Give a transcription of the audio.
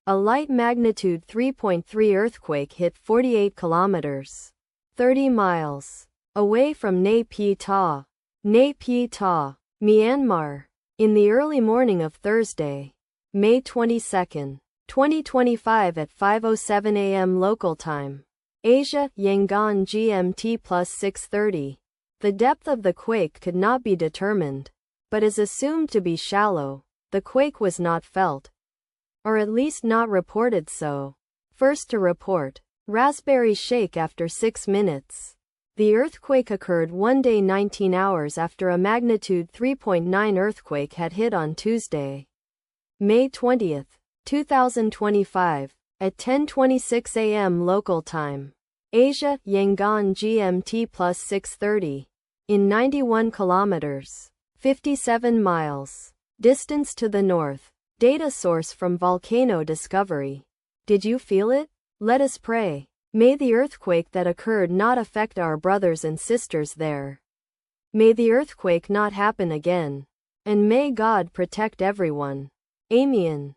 A light magnitude 3.3 earthquake hit 48 kilometers, 30 miles, away from Nay Pyi Taw, Myanmar, in the early morning of Thursday, May 22, 2025 at 5:07 a.m. local time. Asia, Yangon GMT plus 6:30. The depth of the quake could not be determined, but is assumed to be shallow. The quake was not felt, or at least not reported so. First to report. Raspberry shake after 6 minutes. The earthquake occurred 1 day 19 hours after a magnitude 3.9 earthquake had hit on Tuesday, May 20, 2025, at 10:26 a.m. local time. Asia, Yangon GMT plus 6:30. In 91 kilometers, 57 miles, distance to the north. Data source from Volcano Discovery. Did you feel it? Let us pray. May the earthquake that occurred not affect our brothers and sisters there. May the earthquake not happen again. And may God protect everyone. Amen.